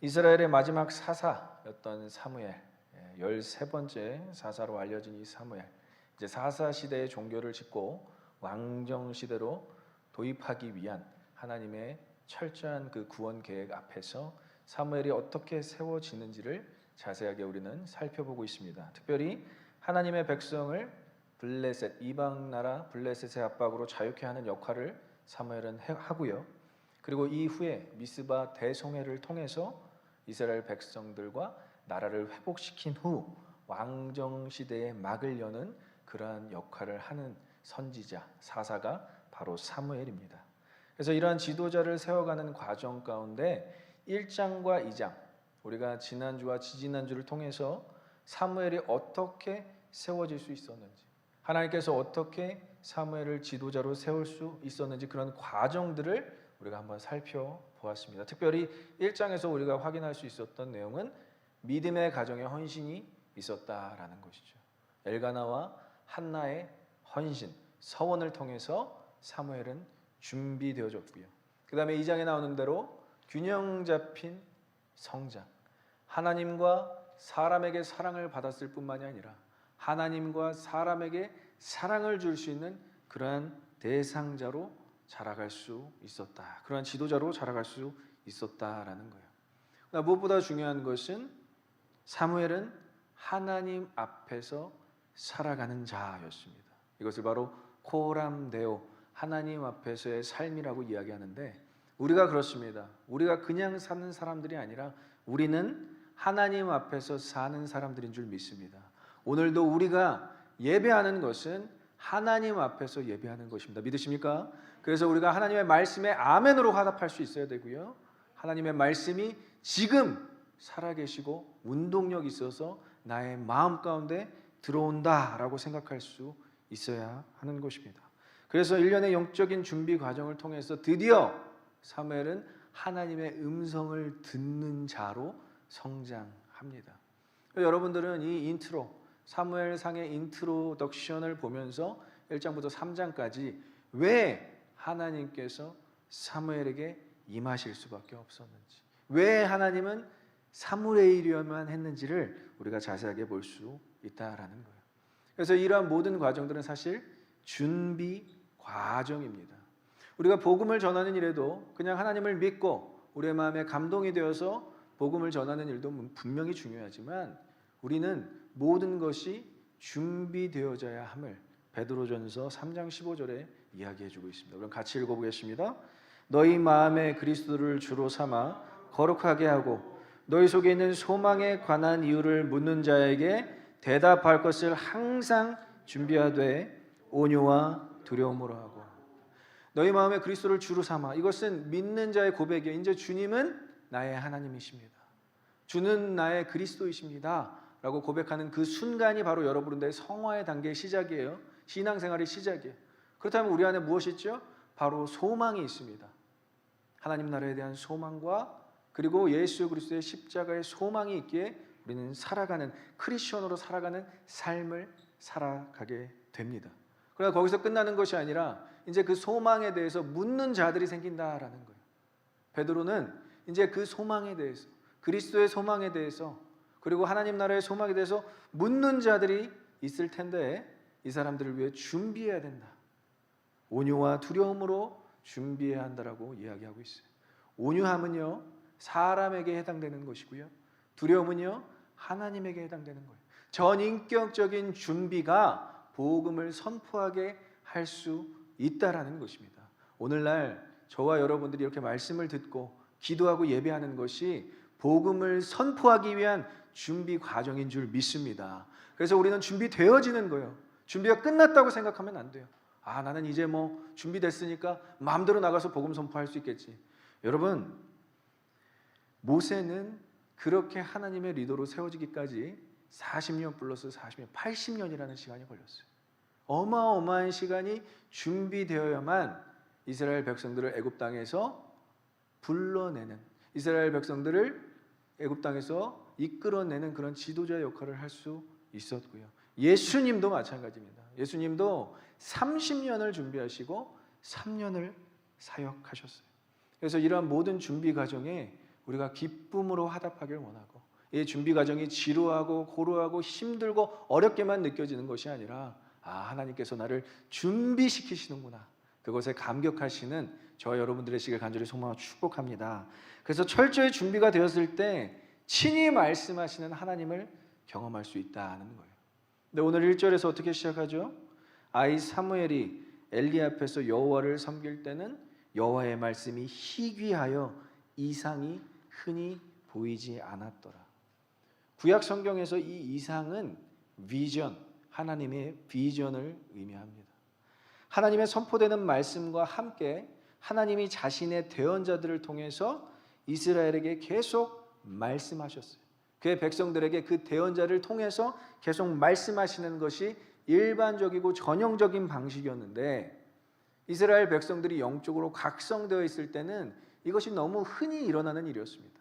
이스라엘의 마지막 사사였던 사무엘, 13번째 사사로 알려진 이 사무엘, 이제 사사 시대의 종교를 짓고 왕정 시대로 도입하기 위한 하나님의 철저한 그 구원 계획 앞에서 사무엘이 어떻게 세워지는지를 자세하게 우리는 살펴보고 있습니다. 특별히 하나님의 백성을 블레셋, 이방 나라 블레셋의 압박으로 자유케 하는 역할을 사무엘은 하고요. 그리고 이후에 미스바 대송회를 통해서 이스라엘 백성들과 나라를 회복시킨 후 왕정 시대의 막을 여는 그러한 역할을 하는 선지자, 사사가 바로 사무엘입니다. 그래서 이러한 지도자를 세워가는 과정 가운데 1장과 2장, 우리가 지난주와 지지난주를 통해서 사무엘이 어떻게 세워질 수 있었는지, 하나님께서 어떻게 사무엘을 지도자로 세울 수 있었는지 그런 과정들을 우리가 한번 살펴보았습니다. 특별히 1장에서 우리가 확인할 수 있었던 내용은 믿음의 가정에 헌신이 있었다라는 것이죠. 엘가나와 한나의 헌신, 서원을 통해서 사무엘은 준비되어졌고요. 그 다음에 2장에 나오는 대로 균형 잡힌 성장, 하나님과 사람에게 사랑을 받았을 뿐만이 아니라 하나님과 사람에게 사랑을 줄 수 있는 그러한 대상자로 자라갈 수 있었다. 그러한 지도자로 자라갈 수 있었다라는 거예요. 무엇보다 중요한 것은 사무엘은 하나님 앞에서 살아가는 자였습니다. 이것을 바로 코람데오, 하나님 앞에서의 삶이라고 이야기하는데, 우리가 그렇습니다. 우리가 그냥 사는 사람들이 아니라 우리는 하나님 앞에서 사는 사람들인 줄 믿습니다. 오늘도 우리가 예배하는 것은 하나님 앞에서 예배하는 것입니다. 믿으십니까? 그래서 우리가 하나님의 말씀에 아멘으로 화답할 수 있어야 되고요. 하나님의 말씀이 지금 살아계시고 운동력 있어서 나의 마음 가운데 들어온다라고 생각할 수 있어야 하는 것입니다. 그래서 1년의 영적인 준비 과정을 통해서 드디어 사무엘은 하나님의 음성을 듣는 자로 성장합니다. 여러분들은 이 인트로, 사무엘상의 인트로덕션을 보면서 1장부터 3장까지 왜 하나님께서 사무엘에게 임하실 수밖에 없었는지, 왜 하나님은 사무엘이어야만 했는지를 우리가 자세하게 볼 수 있다라는 거예요. 그래서 이러한 모든 과정들은 사실 준비 과정입니다. 우리가 복음을 전하는 일에도 그냥 하나님을 믿고 우리의 마음에 감동이 되어서 복음을 전하는 일도 분명히 중요하지만 우리는 모든 것이 준비되어져야 함을 베드로전서 3장 15절에 이야기해주고 있습니다. 그럼 같이 읽어보겠습니다. 너희 마음에 그리스도를 주로 삼아 거룩하게 하고 너희 속에 있는 소망에 관한 이유를 묻는 자에게 대답할 것을 항상 준비하되 온유와 두려움으로 하고. 너희 마음에 그리스도를 주로 삼아, 이것은 믿는 자의 고백이에요. 이제 주님은 나의 하나님이십니다. 주는 나의 그리스도이십니다 라고 고백하는 그 순간이 바로 여러분들의 성화의 단계의 시작이에요. 신앙생활의 시작이에요. 그렇다면 우리 안에 무엇이 있죠? 바로 소망이 있습니다. 하나님 나라에 대한 소망과 그리고 예수 그리스도의 십자가의 소망이 있기에 우리는 살아가는, 크리스천으로 살아가는 삶을 살아가게 됩니다. 그러나 거기서 끝나는 것이 아니라 이제 그 소망에 대해서 묻는 자들이 생긴다라는 거예요. 베드로는 이제 그 소망에 대해서, 그리스도의 소망에 대해서, 그리고 하나님 나라의 소망에 대해서 묻는 자들이 있을 텐데 이 사람들을 위해 준비해야 된다. 온유와 두려움으로 준비해야 한다라고 이야기하고 있어요. 온유함은요, 사람에게 해당되는 것이고요. 두려움은요, 하나님에게 해당되는 거예요. 전인격적인 준비가 복음을 선포하게 할 수 있다라는 것입니다. 오늘날 저와 여러분들이 이렇게 말씀을 듣고 기도하고 예배하는 것이 복음을 선포하기 위한 준비 과정인 줄 믿습니다. 그래서 우리는 준비되어지는 거예요. 준비가 끝났다고 생각하면 안 돼요. 아, 나는 이제 뭐 준비됐으니까 마음대로 나가서 복음 선포할 수 있겠지. 여러분, 모세는 그렇게 하나님의 리더로 세워지기까지 40년 플러스 40년, 80년이라는 시간이 걸렸어요. 어마어마한 시간이 준비되어야만 이스라엘 백성들을 애굽 땅에서 불러내는, 이스라엘 백성들을 애굽 땅에서 이끌어내는 그런 지도자 역할을 할 수 있었고요. 예수님도 마찬가지입니다. 예수님도 30년을 준비하시고 3년을 사역하셨어요. 그래서 이러한 모든 준비 과정에 우리가 기쁨으로 화답하길 원하고, 이 준비 과정이 지루하고 고루하고 힘들고 어렵게만 느껴지는 것이 아니라 하나님께서 나를 준비시키시는구나, 그것에 감격하시는 저 여러분들의 시기를 간절히 소망하고 축복합니다. 그래서 철저히 준비가 되었을 때 친히 말씀하시는 하나님을 경험할 수 있다는 거예요. 근데 오늘 1절에서 어떻게 시작하죠? 아이 사무엘이 엘리 앞에서 여호와를 섬길 때는 여호와의 말씀이 희귀하여 이상이 흔히 보이지 않았더라. 구약 성경에서 이 이상은 비전, 하나님의 비전을 의미합니다. 하나님의 선포되는 말씀과 함께 하나님이 자신의 대언자들을 통해서 이스라엘에게 계속 말씀하셨어요. 그의 백성들에게 그 대언자를 통해서 계속 말씀하시는 것이 일반적이고 전형적인 방식이었는데, 이스라엘 백성들이 영적으로 각성되어 있을 때는 이것이 너무 흔히 일어나는 일이었습니다.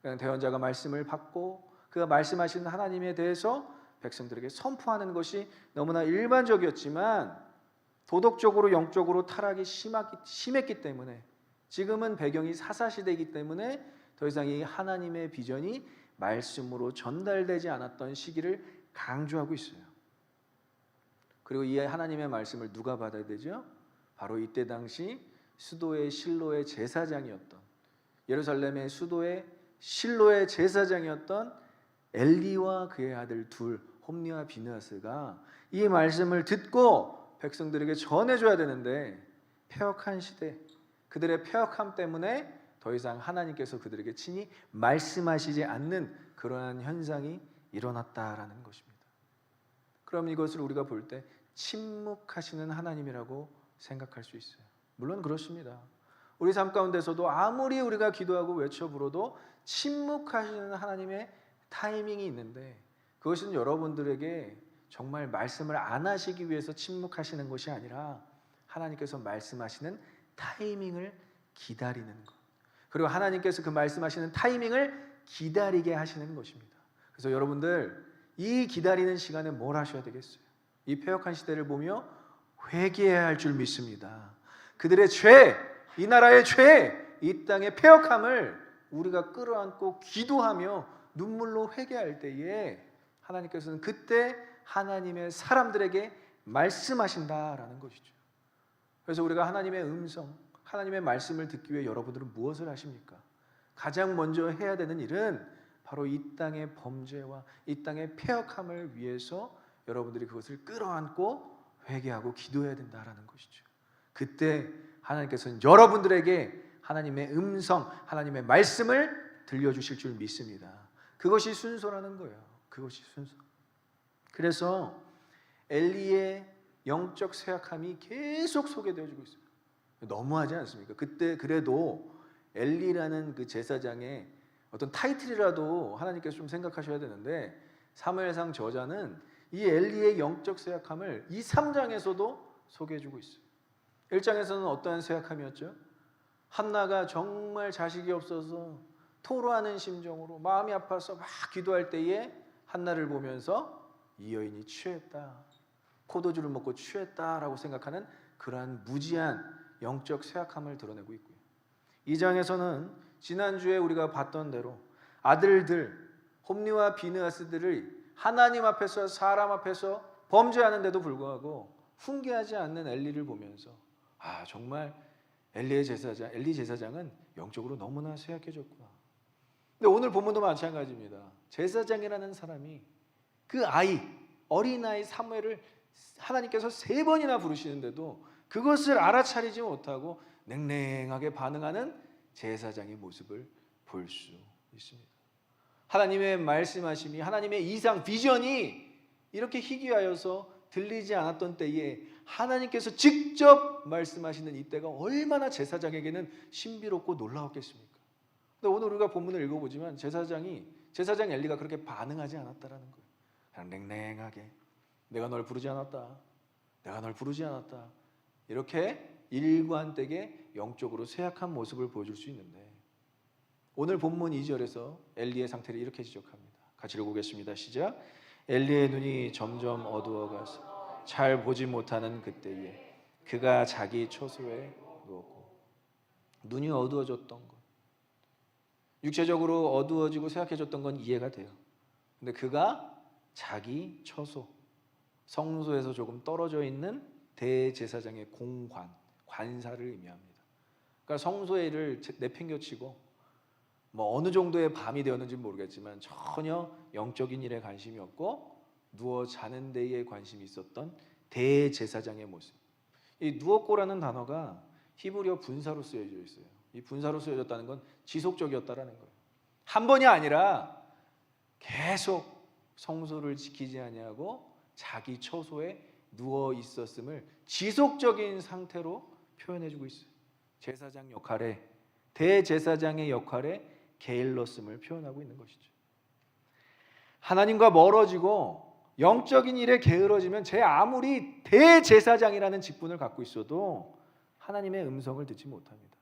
그냥 대언자가 말씀을 받고 그가 말씀하시는 하나님에 대해서 백성들에게 선포하는 것이 너무나 일반적이었지만, 도덕적으로 영적으로 타락이 심했기 때문에, 지금은 배경이 사사시대이기 때문에 더 이상 이 하나님의 비전이 말씀으로 전달되지 않았던 시기를 강조하고 있어요. 그리고 이 하나님의 말씀을 누가 받아야 되죠? 바로 이때 당시 수도의 실로의 제사장이었던, 예루살렘의 수도의 실로의 제사장이었던 엘리와 그의 아들 둘, 홈리와 비느하스가 이 말씀을 듣고 백성들에게 전해줘야 되는데, 패역한 시대, 그들의 패역함 때문에 더 이상 하나님께서 그들에게 친히 말씀하시지 않는 그러한 현상이 일어났다라는 것입니다. 그럼 이것을 우리가 볼 때 침묵하시는 하나님이라고 생각할 수 있어요. 물론 그렇습니다. 우리 삶 가운데서도 아무리 우리가 기도하고 외쳐 불어도 침묵하시는 하나님의 타이밍이 있는데, 그것은 여러분들에게 정말 말씀을 안 하시기 위해서 침묵하시는 것이 아니라 하나님께서 말씀하시는 타이밍을 기다리는 것, 그리고 하나님께서 그 말씀하시는 타이밍을 기다리게 하시는 것입니다. 그래서 여러분들, 이 기다리는 시간에 뭘 하셔야 되겠어요? 이 패역한 시대를 보며 회개해야 할 줄 믿습니다. 그들의 죄, 이 나라의 죄, 이 땅의 패역함을 우리가 끌어안고 기도하며 눈물로 회개할 때에 하나님께서는 그때 하나님의 사람들에게 말씀하신다라는 것이죠. 그래서 우리가 하나님의 음성, 하나님의 말씀을 듣기 위해 여러분들은 무엇을 하십니까? 가장 먼저 해야 되는 일은 바로 이 땅의 범죄와 이 땅의 패역함을 위해서 여러분들이 그것을 끌어안고 회개하고 기도해야 된다라는 것이죠. 그때 하나님께서는 여러분들에게 하나님의 음성, 하나님의 말씀을 들려주실 줄 믿습니다. 그것이 순서라는 거예요. 그것이 순서. 그래서 엘리의 영적 쇠약함이 계속 소개되어지고 있어요. 너무하지 않습니까? 그때 그래도 엘리라는 그 제사장의 어떤 타이틀이라도 하나님께서 좀 생각하셔야 되는데, 사무엘상 저자는 이 엘리의 영적 쇠약함을 2, 3장에서도 소개해주고 있어요. 1장에서는 어떠한 쇠약함이었죠? 한나가 정말 자식이 없어서 토로하는 심정으로 마음이 아파서 막 기도할 때에 한나를 보면서 이 여인이 취했다, 포도주를 먹고 취했다라고 생각하는 그러한 무지한 영적 쇠약함을 드러내고 있고요. 2장에서는 지난주에 우리가 봤던 대로 아들들 홈리와 비느하스들을 하나님 앞에서 사람 앞에서 범죄하는데도 불구하고 훈계하지 않는 엘리를 보면서 정말 엘리 제사장은 영적으로 너무나 쇠약해졌구나. 근데 오늘 본문도 마찬가지입니다. 제사장이라는 사람이 그 어린아이 사무엘을 하나님께서 3번이나 부르시는데도 그것을 알아차리지 못하고 냉랭하게 반응하는 제사장의 모습을 볼 수 있습니다. 하나님의 말씀하심이, 하나님의 이상 비전이 이렇게 희귀하여서 들리지 않았던 때에 하나님께서 직접 말씀하시는 이때가 얼마나 제사장에게는 신비롭고 놀라웠겠습니까? 근데 오늘 우리가 본문을 읽어보지만 제사장 엘리가 그렇게 반응하지 않았다라는 거예요. 그냥 냉랭하게 내가 널 부르지 않았다, 내가 널 부르지 않았다, 이렇게 일관되게 영적으로 쇠약한 모습을 보여줄 수 있는데, 오늘 본문 2절에서 엘리의 상태를 이렇게 지적합니다. 같이 읽어보겠습니다. 시작. 엘리의 눈이 점점 어두워가서 잘 보지 못하는 그때에 그가 자기 처소에 누웠고, 눈이 어두워졌던 것, 육체적으로 어두워지고 쇠약해졌던 건 이해가 돼요. 근데 그가 자기 처소, 성소에서 조금 떨어져 있는 대제사장의 공관, 관사를 의미합니다. 그러니까 성소의 일을 내팽겨치고 뭐 어느 정도의 밤이 되었는지 모르겠지만 전혀 영적인 일에 관심이 없고 누워 자는 데에 관심이 있었던 대제사장의 모습. 이 누웠고라는 단어가 히브리어 분사로 쓰여져 있어요. 이 분사로 쓰여졌다는 건 지속적이었다라는 거예요. 한 번이 아니라 계속 성소를 지키지 아니하고 자기 처소에 누워 있었음을 지속적인 상태로 표현해주고 있어요. 제사장 역할에, 대제사장의 역할에 게을렀음을 표현하고 있는 것이죠. 하나님과 멀어지고 영적인 일에 게을러지면 제 아무리 대제사장이라는 직분을 갖고 있어도 하나님의 음성을 듣지 못합니다.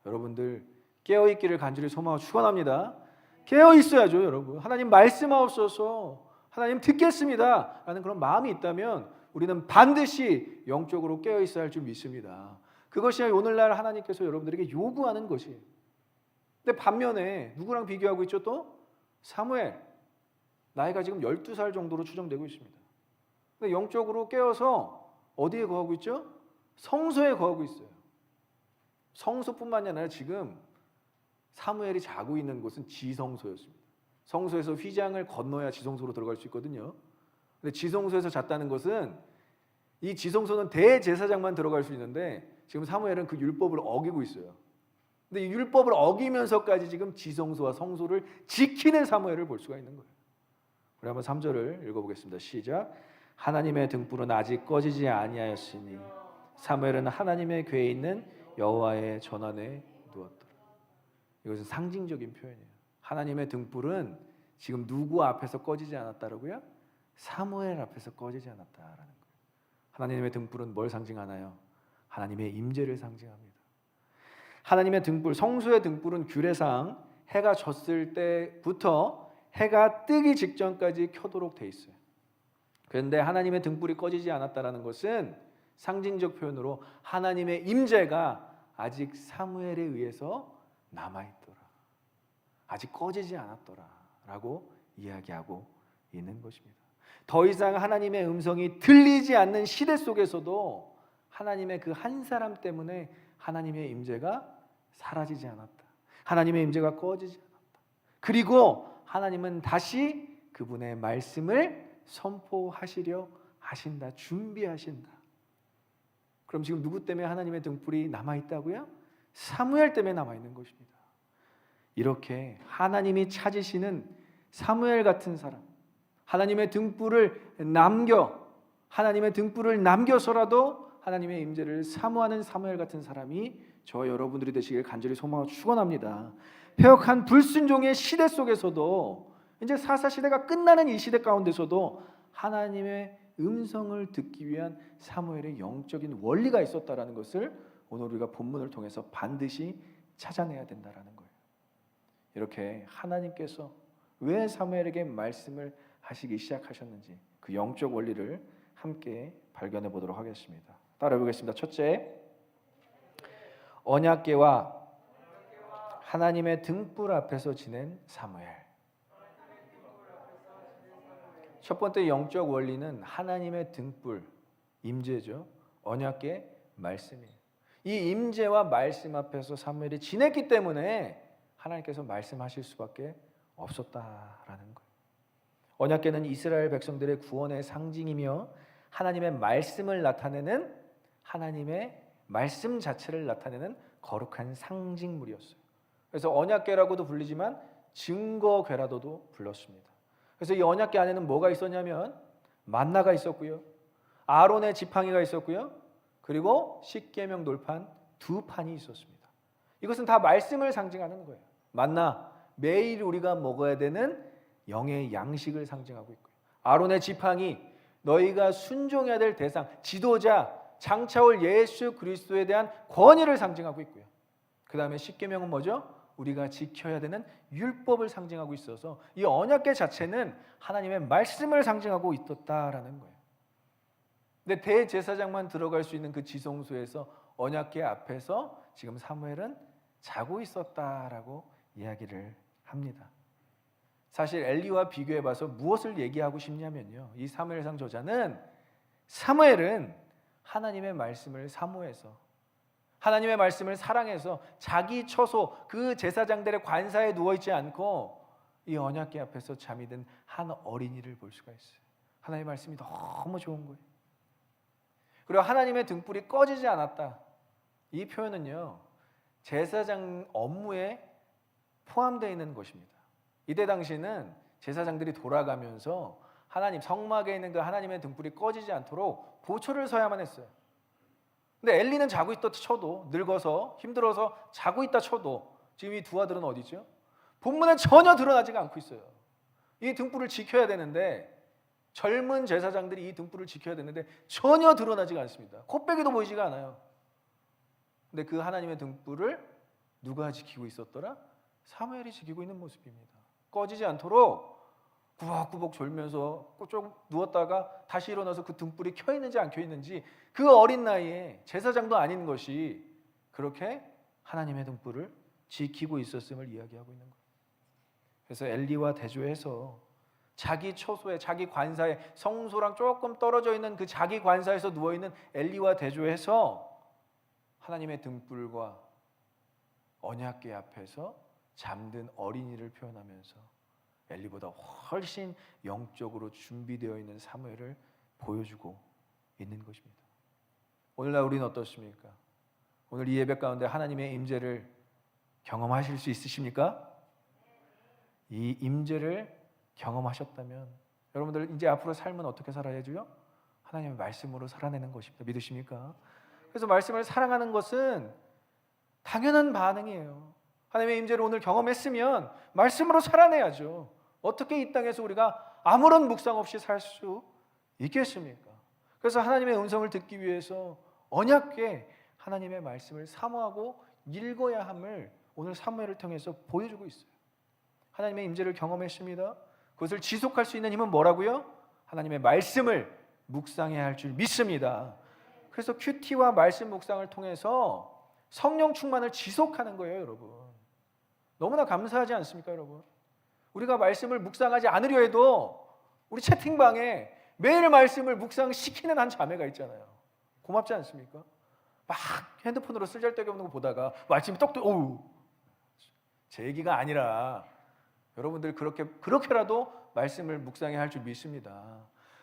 여러분들 깨어있기를 간절히 소망하고 축원합니다. 깨어있어야죠, 여러분. 하나님 말씀하옵소서, 하나님 듣겠습니다 라는 그런 마음이 있다면 우리는 반드시 영적으로 깨어있어야 할 줄 믿습니다. 그것이 오늘날 하나님께서 여러분들에게 요구하는 것이에요. 근데 반면에 누구랑 비교하고 있죠? 또 사무엘, 나이가 지금 12살 정도로 추정되고 있습니다. 근데 영적으로 깨어서 어디에 거하고 있죠? 성소에 거하고 있어요. 성소뿐만이 아니라 지금 사무엘이 자고 있는 곳은 지성소였습니다. 성소에서 휘장을 건너야 지성소로 들어갈 수 있거든요. 근데 지성소에서 잤다는 것은 이 지성소는 대제사장만 들어갈 수 있는데 지금 사무엘은 그 율법을 어기고 있어요. 근데 이 율법을 어기면서까지 지금 지성소와 성소를 지키는 사무엘을 볼 수가 있는 거예요. 우리 한번 3절을 읽어보겠습니다. 시작. 하나님의 등불은 아직 꺼지지 아니하였으니 사무엘은 하나님의 궤에 있는 여호와의 전안에 누웠더라. 이것은 상징적인 표현이에요. 하나님의 등불은 지금 누구 앞에서 꺼지지 않았다라고요? 사무엘 앞에서 꺼지지 않았다라는 거예요. 하나님의 등불은 뭘 상징하나요? 하나님의 임재를 상징합니다. 하나님의 등불, 성소의 등불은 규례상 해가 졌을 때부터 해가 뜨기 직전까지 켜도록 돼 있어요. 그런데 하나님의 등불이 꺼지지 않았다라는 것은 상징적 표현으로 하나님의 임재가 아직 사무엘에 의해서 남아있더라, 아직 꺼지지 않았더라 라고 이야기하고 있는 것입니다. 더 이상 하나님의 음성이 들리지 않는 시대 속에서도 하나님의 그 한 사람 때문에 하나님의 임재가 사라지지 않았다, 하나님의 임재가 꺼지지 않았다. 그리고 하나님은 다시 그분의 말씀을 선포하시려 하신다, 준비하신다. 그럼 지금 누구 때문에 하나님의 등불이 남아있다고요? 사무엘 때문에 남아있는 것입니다. 이렇게 하나님이 찾으시는 사무엘 같은 사람, 하나님의 등불을 남겨서라도 하나님의 임재를 사모하는 사무엘 같은 사람이 저와 여러분들이 되시길 간절히 소망하고 축원합니다. 패역한 불순종의 시대 속에서도 이제 사사시대가 끝나는 이 시대 가운데서도 하나님의 음성을 듣기 위한 사무엘의 영적인 원리가 있었다라는 것을 오늘 우리가 본문을 통해서 반드시 찾아내야 된다라는 거예요. 이렇게 하나님께서 왜 사무엘에게 말씀을 하시기 시작하셨는지 그 영적 원리를 함께 발견해 보도록 하겠습니다. 따라해 보겠습니다. 첫째, 언약궤와 하나님의 등불 앞에서 지낸 사무엘. 첫 번째 영적 원리는 하나님의 등불, 임재죠. 언약궤, 말씀이에요. 이 임재와 말씀 앞에서 사무엘이 지냈기 때문에 하나님께서 말씀하실 수밖에 없었다라는 거예요. 언약궤는 이스라엘 백성들의 구원의 상징이며 하나님의 말씀을 나타내는, 하나님의 말씀 자체를 나타내는 거룩한 상징물이었어요. 그래서 언약궤라고도 불리지만 증거궤라고도 불렀습니다. 그래서 이 언약궤 안에는 뭐가 있었냐면 만나가 있었고요, 아론의 지팡이가 있었고요, 그리고 십계명 돌판 2판이 있었습니다. 이것은 다 말씀을 상징하는 거예요. 만나, 매일 우리가 먹어야 되는 영의 양식을 상징하고 있고요, 아론의 지팡이, 너희가 순종해야 될 대상, 지도자, 장차올 예수 그리스도에 대한 권위를 상징하고 있고요. 그 다음에 십계명은 뭐죠? 우리가 지켜야 되는 율법을 상징하고 있어서 이 언약궤 자체는 하나님의 말씀을 상징하고 있었다라는 거예요. 근데 대제사장만 들어갈 수 있는 그 지성소에서 언약궤 앞에서 지금 사무엘은 자고 있었다라고 이야기를 합니다. 사실 엘리와 비교해봐서 무엇을 얘기하고 싶냐면요, 이 사무엘상 저자는 사무엘은 하나님의 말씀을 사모해서, 하나님의 말씀을 사랑해서 자기 처소 그 제사장들의 관사에 누워있지 않고 이 언약궤 앞에서 잠이 든 한 어린이를 볼 수가 있어요. 하나님의 말씀이 너무 좋은 거예요. 그리고 하나님의 등불이 꺼지지 않았다, 이 표현은요 제사장 업무에 포함되어 있는 것입니다. 이때 당시는 제사장들이 돌아가면서 하나님 성막에 있는 그 하나님의 등불이 꺼지지 않도록 보초를 서야만 했어요. 근데 엘리는 자고 있다 쳐도, 늙어서 힘들어서 자고 있다 쳐도 지금 이 두 아들은 어디 있죠? 본문에 전혀 드러나지가 않고 있어요. 이 등불을 지켜야 되는데, 젊은 제사장들이 이 등불을 지켜야 되는데 전혀 드러나지가 않습니다. 코빼기도 보이지가 않아요. 근데 그 하나님의 등불을 누가 지키고 있었더라? 사무엘이 지키고 있는 모습입니다. 꺼지지 않도록 구벅구벅 졸면서 좀 누웠다가 다시 일어나서 그 등불이 켜 있는지 안 켜 있는지, 그 어린 나이에 제사장도 아닌 것이 그렇게 하나님의 등불을 지키고 있었음을 이야기하고 있는 거예요. 그래서 엘리와 대조해서 자기 처소에, 자기 관사에, 성소랑 조금 떨어져 있는 그 자기 관사에서 누워있는 엘리와 대조해서 하나님의 등불과 언약궤 앞에서 잠든 어린이를 표현하면서 엘리보다 훨씬 영적으로 준비되어 있는 사무엘을 보여주고 있는 것입니다. 오늘날 우리는 어떻습니까? 오늘 이 예배 가운데 하나님의 임재를 경험하실 수 있으십니까? 이 임재를 경험하셨다면 여러분들 이제 앞으로 삶은 어떻게 살아야죠? 하나님의 말씀으로 살아내는 것입니다. 믿으십니까? 그래서 말씀을 사랑하는 것은 당연한 반응이에요. 하나님의 임재를 오늘 경험했으면 말씀으로 살아내야죠. 어떻게 이 땅에서 우리가 아무런 묵상 없이 살 수 있겠습니까? 그래서 하나님의 음성을 듣기 위해서 언약궤 하나님의 말씀을 사모하고 읽어야 함을 오늘 사무엘을 통해서 보여주고 있어요. 하나님의 임재를 경험했습니다. 그것을 지속할 수 있는 힘은 뭐라고요? 하나님의 말씀을 묵상해야 할 줄 믿습니다. 그래서 큐티와 말씀 묵상을 통해서 성령 충만을 지속하는 거예요, 여러분. 너무나 감사하지 않습니까, 여러분? 우리가 말씀을 묵상하지 않으려 해도 우리 채팅방에 매일 말씀을 묵상시키는 한 자매가 있잖아요. 고맙지 않습니까? 막 핸드폰으로 쓸데기 없는 거 보다가 아침에 떡도 오우, 제 얘기가 아니라 여러분들 그렇게라도 말씀을 묵상해야 할 줄 믿습니다.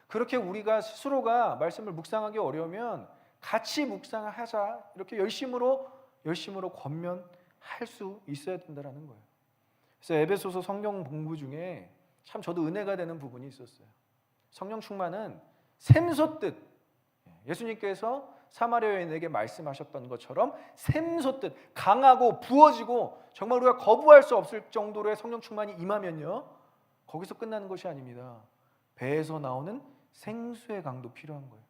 그렇게 우리가 스스로가 말씀을 묵상하기 어려우면 같이 묵상하자, 이렇게 열심으로 권면할 수 있어야 된다는 거예요. 그래서 에베소서 성경 공부 중에 참 저도 은혜가 되는 부분이 있었어요. 성령 충만은 샘솟듯, 예수님께서 사마리아 여인에게 말씀하셨던 것처럼 샘솟듯 강하고 부어지고 정말 우리가 거부할 수 없을 정도로의 성령 충만이 임하면요, 거기서 끝나는 것이 아닙니다. 배에서 나오는 생수의 강도 필요한 거예요.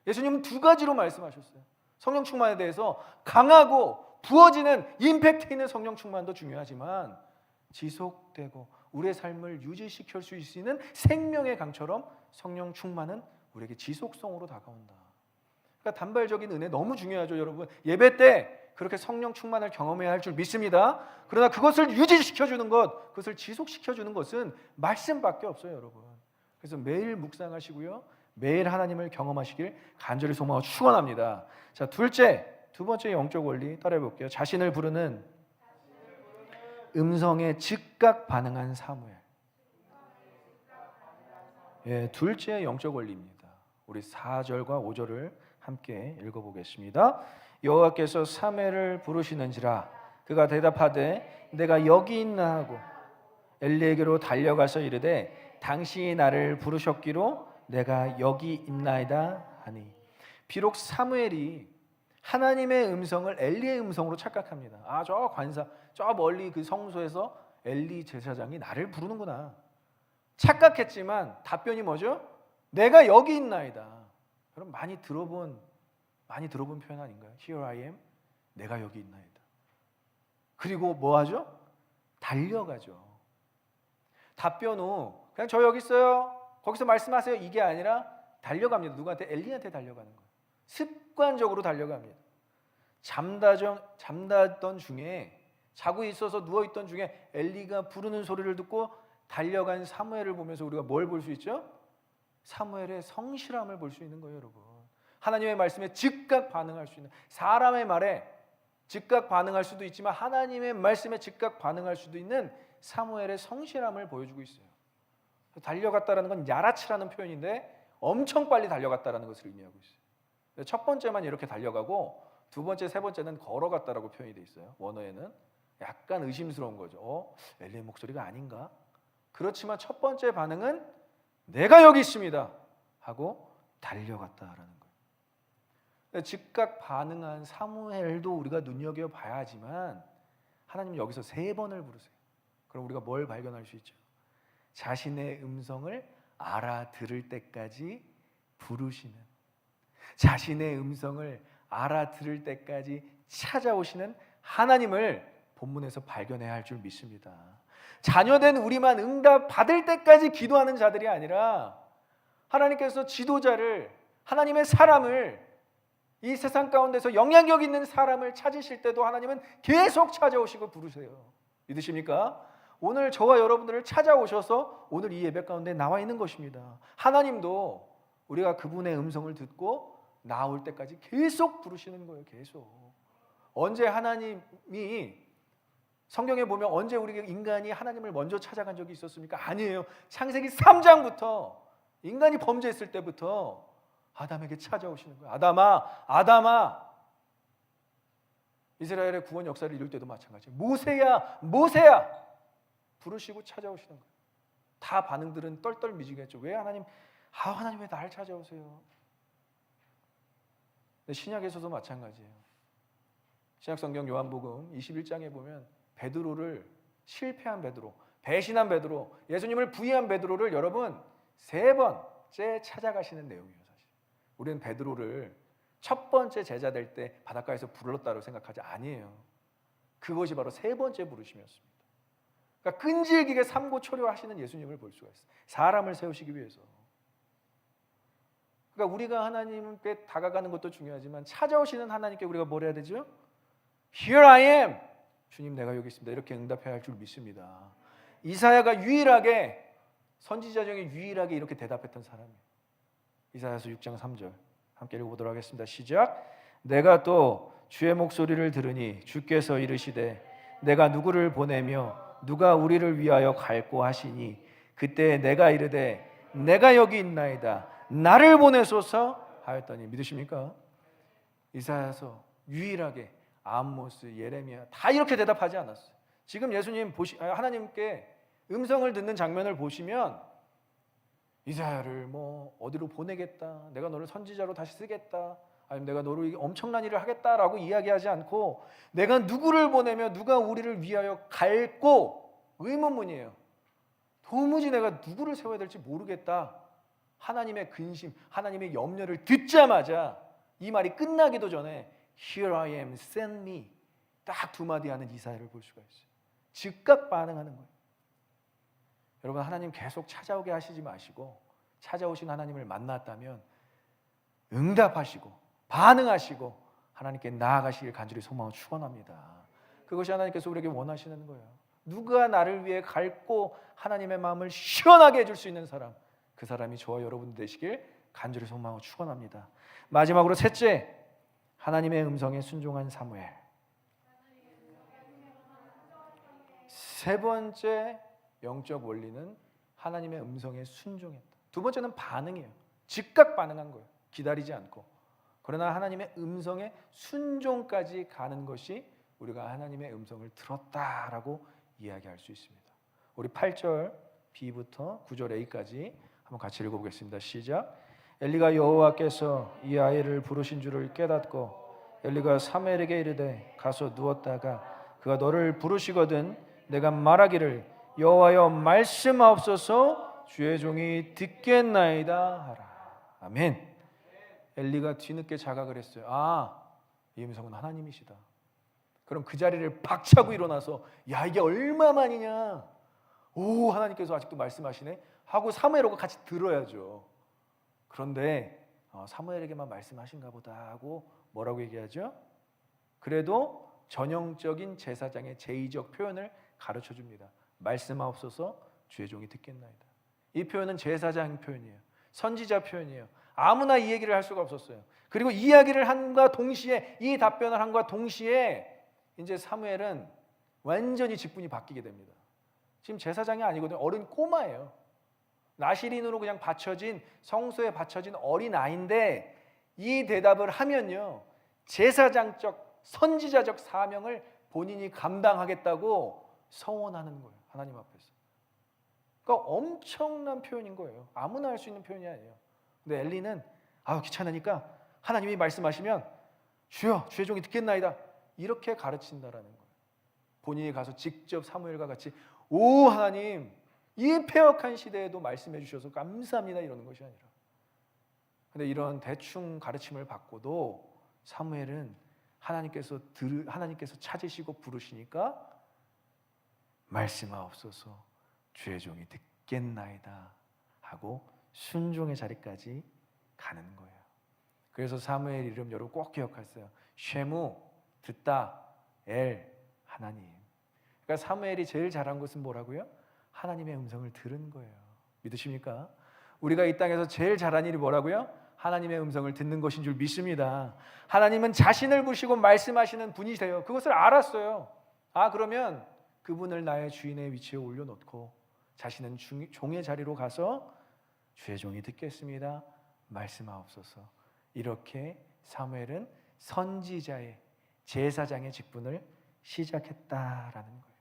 예수님은 두 가지로 말씀하셨어요. 성령 충만에 대해서 강하고 부어지는 임팩트 있는 성령 충만도 중요하지만 지속되고 우리의 삶을 유지시킬 수 있는 생명의 강처럼 성령 충만은 우리에게 지속성으로 다가온다. 그러니까 단발적인 은혜 너무 중요하죠, 여러분. 예배 때 그렇게 성령 충만을 경험해야 할 줄 믿습니다. 그러나 그것을 유지시켜주는 것, 그것을 지속시켜주는 것은 말씀밖에 없어요, 여러분. 그래서 매일 묵상하시고요, 매일 하나님을 경험하시길 간절히 소망하고 축원합니다. 자, 두 번째 영적 원리 따라해 볼게요. 자신을 부르는 음성에 즉각 반응한 사무엘. 예, 둘째 영적 원리입니다. 우리 4절과 5절을 함께 읽어보겠습니다. 여호와께서 사무엘을 부르시는지라 그가 대답하되 내가 여기 있나 하고 엘리에게로 달려가서 이르되 당신이 나를 부르셨기로 내가 여기 있나이다 하니. 비록 사무엘이 하나님의 음성을 엘리의 음성으로 착각합니다. 아, 저 관사, 저 멀리 그 성소에서 엘리 제사장이 나를 부르는구나 착각했지만 답변이 뭐죠? 내가 여기 있나이다. 여러분 많이 들어본 표현 아닌가요? Here I am, 내가 여기 있나이다. 그리고 뭐 하죠? 달려가죠. 답변 후 그냥 저 여기 있어요, 거기서 말씀하세요, 이게 아니라 달려갑니다. 누구한테? 엘리한테 달려가는 거예요. 습관적으로 달려갑니다. 잠자던 중에 자고 있어서 누워있던 중에 엘리가 부르는 소리를 듣고 달려간 사무엘을 보면서 우리가 뭘 볼 수 있죠? 사무엘의 성실함을 볼 수 있는 거예요, 여러분. 하나님의 말씀에 즉각 반응할 수 있는, 사람의 말에 즉각 반응할 수도 있지만 하나님의 말씀에 즉각 반응할 수도 있는 사무엘의 성실함을 보여주고 있어요. 달려갔다라는 건 야라치라는 표현인데 엄청 빨리 달려갔다라는 것을 의미하고 있어요. 첫 번째만 이렇게 달려가고 두 번째, 세 번째는 걸어갔다라고 표현이 돼 있어요. 원어에는 약간 의심스러운 거죠. 엘리의 목소리가 아닌가? 그렇지만 첫 번째 반응은 내가 여기 있습니다 하고 달려갔다라는 거예요. 즉각 반응한 사무엘도 우리가 눈여겨봐야 하지만 하나님 여기서 3번을 부르세요. 그럼 우리가 뭘 발견할 수 있죠? 자신의 음성을 알아들을 때까지 부르시는, 자신의 음성을 알아들을 때까지 찾아오시는 하나님을 본문에서 발견해야 할 줄 믿습니다. 자녀된 우리만 응답 받을 때까지 기도하는 자들이 아니라 하나님께서 지도자를, 하나님의 사람을, 이 세상 가운데서 영향력 있는 사람을 찾으실 때도 하나님은 계속 찾아오시고 부르세요. 믿으십니까? 오늘 저와 여러분들을 찾아오셔서 오늘 이 예배 가운데 나와 있는 것입니다. 하나님도 우리가 그분의 음성을 듣고 나올 때까지 계속 부르시는 거예요. 계속. 언제 하나님이, 성경에 보면 언제 우리 인간이 하나님을 먼저 찾아간 적이 있었습니까? 아니에요. 창세기 3장부터 인간이 범죄했을 때부터 아담에게 찾아오시는 거예요. 아담아, 아담아. 이스라엘의 구원 역사를 이룰 때도 마찬가지예요. 모세야, 모세야. 부르시고 찾아오시는 거예요. 다 반응들은 떨떨미지겠죠. 왜 하나님, 하나님 왜 나를 찾아오세요? 신약에서도 마찬가지예요. 신약성경 요한복음 21장에 보면 베드로를, 실패한 베드로, 배신한 베드로, 예수님을 부인한 베드로를 여러분 3번째 찾아가시는 내용이에요. 사실 우리는 베드로를 첫 번째 제자 될 때 바닷가에서 불렀다고 생각하지 아니에요. 그것이 바로 3번째 부르심이었습니다. 그러니까 끈질기게 삼고초려하시는 예수님을 볼 수가 있어요. 사람을 세우시기 위해서. 그러니까 우리가 하나님께 다가가는 것도 중요하지만 찾아오시는 하나님께 우리가 뭘 해야 되죠? Here I am. 주님, 내가 여기 있습니다. 이렇게 응답해야 할 줄 믿습니다. 이사야가 유일하게, 선지자 중에 유일하게 이렇게 대답했던 사람이에요. 이사야서 6장 3절 함께 읽어보도록 하겠습니다. 시작. 내가 또 주의 목소리를 들으니 주께서 이르시되 내가 누구를 보내며 누가 우리를 위하여 갈고 하시니 그때 내가 이르되 내가 여기 있나이다 나를 보내소서 하였더니. 믿으십니까? 이사야서 유일하게 아모스, 예레미야 다 이렇게 대답하지 않았어요. 지금 예수님 하나님께 음성을 듣는 장면을 보시면 이사야를 뭐 어디로 보내겠다, 내가 너를 선지자로 다시 쓰겠다, 아니면 내가 너로 엄청난 일을 하겠다라고 이야기하지 않고 내가 누구를 보내며 누가 우리를 위하여 갈고, 의문문이에요. 도무지 내가 누구를 세워야 될지 모르겠다. 하나님의 근심, 하나님의 염려를 듣자마자 이 말이 끝나기도 전에 Here I am, send me. 딱 2마디 하는 이사야를 볼 수가 있어요. 즉각 반응하는 거예요. 여러분, 하나님 계속 찾아오게 하시지 마시고 찾아오신 하나님을 만났다면 응답하시고 반응하시고 하나님께 나아가시길 간절히 소망하고 축원합니다. 그것이 하나님께서 우리에게 원하시는 거예요. 누가 나를 위해 갈고 하나님의 마음을 시원하게 해줄 수 있는 사람, 그 사람이 저와 여러분 되시길 간절히 소망하고 축원합니다. 마지막으로 셋째, 하나님의 음성에 순종한 사무엘. 세 번째 영적 원리는 하나님의 음성에 순종했다. 두 번째는 반응이에요. 즉각 반응한 거예요. 기다리지 않고. 그러나 하나님의 음성에 순종까지 가는 것이 우리가 하나님의 음성을 들었다라고 이야기할 수 있습니다. 우리 8절 B부터 9절 A까지 한번 같이 읽어보겠습니다. 시작. 엘리가 여호와께서 이 아이를 부르신 줄을 깨닫고 엘리가 사무엘에게 이르되 가서 누웠다가 그가 너를 부르시거든 내가 말하기를 여호와여 말씀하옵소서 주의 종이 듣겠나이다 하라. 아멘. 엘리가 뒤늦게 자각을 했어요. 이 음성은 하나님이시다. 그럼 그 자리를 박차고 일어나서 야, 이게 얼마만이냐, 오, 하나님께서 아직도 말씀하시네 하고 사무엘하고 같이 들어야죠. 그런데 사무엘에게만 말씀하신가 보다 하고 뭐라고 얘기하죠? 그래도 전형적인 제사장의 제의적 표현을 가르쳐 줍니다. 말씀하옵소서 주의 종이 듣겠나이다. 이 표현은 제사장 표현이에요. 선지자 표현이에요. 아무나 이 얘기를 할 수가 없었어요. 그리고 이 이야기를 한과 동시에, 이 답변을 한과 동시에 이제 사무엘은 완전히 직분이 바뀌게 됩니다. 지금 제사장이 아니거든요. 어린 꼬마예요. 나시린으로 그냥 바쳐진, 성소에 바쳐진 어린아이인데 이 대답을 하면요, 제사장적 선지자적 사명을 본인이 감당하겠다고 서원하는 거예요. 하나님 앞에서. 그러니까 엄청난 표현인 거예요. 아무나 할 수 있는 표현이 아니에요. 근데 엘리는 귀찮으니까 하나님이 말씀하시면 주여 주의 종이 듣겠나이다, 이렇게 가르친다라는 거예요. 본인이 가서 직접 사무엘과 같이 오 하나님, 이 패역한 시대에도 말씀해 주셔서 감사합니다, 이러는 것이 아니라. 근데 이런 대충 가르침을 받고도 사무엘은 하나님께서 찾으시고 부르시니까 말씀하옵소서 주의 종이 듣겠나이다 하고 순종의 자리까지 가는 거예요. 그래서 사무엘 이름 여러분 꼭 기억하세요. 쉐무, 듣다, 엘, 하나님. 그러니까 사무엘이 제일 잘한 것은 뭐라고요? 하나님의 음성을 들은 거예요. 믿으십니까? 우리가 이 땅에서 제일 잘한 일이 뭐라고요? 하나님의 음성을 듣는 것인 줄 믿습니다. 하나님은 자신을 부시고 말씀하시는 분이세요. 그것을 알았어요. 그러면 그분을 나의 주인의 위치에 올려놓고 자신은 종의 자리로 가서 주의 종이 듣겠습니다, 말씀하옵소서. 이렇게 사무엘은 선지자의, 제사장의 직분을 시작했다라는 거예요.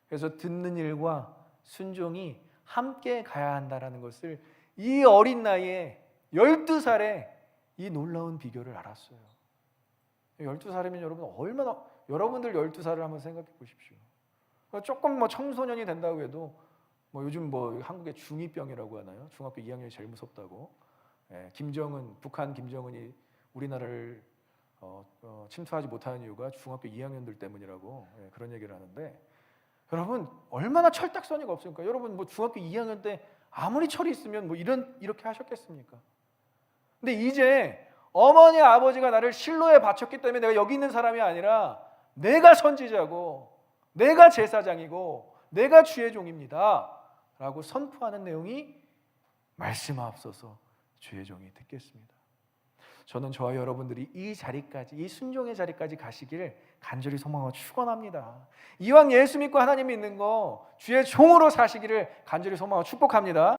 그래서 듣는 일과 순종이 함께 가야 한다라는 것을 이 어린 나이에 12살에 이 놀라운 비결을 알았어요. 12살이면 여러분들 12살을 한번 생각해 보십시오. 조금 청소년이 된다고 해도 요즘 한국의 중2병이라고 하나요? 중학교 2학년이 제일 무섭다고. 북한 김정은이 우리나라를 침투하지 못하는 이유가 중학교 2학년들 때문이라고 그런 얘기를 하는데, 여러분 얼마나 철딱서니가 없습니까? 여러분 중학교 2학년 때 아무리 철이 있으면 이렇게 하셨겠습니까? 근데 이제 어머니 아버지가 나를 실로에 바쳤기 때문에 내가 여기 있는 사람이 아니라 내가 선지자고 내가 제사장이고 내가 주의 종입니다 라고 선포하는 내용이 말씀하옵소서 주의 종이 듣겠습니다. 저는 저와 여러분들이 이 자리까지, 이 순종의 자리까지 가시기를 간절히 소망하고 축원합니다. 이왕 예수 믿고 하나님 믿는 거 주의 종으로 사시기를 간절히 소망하고 축복합니다.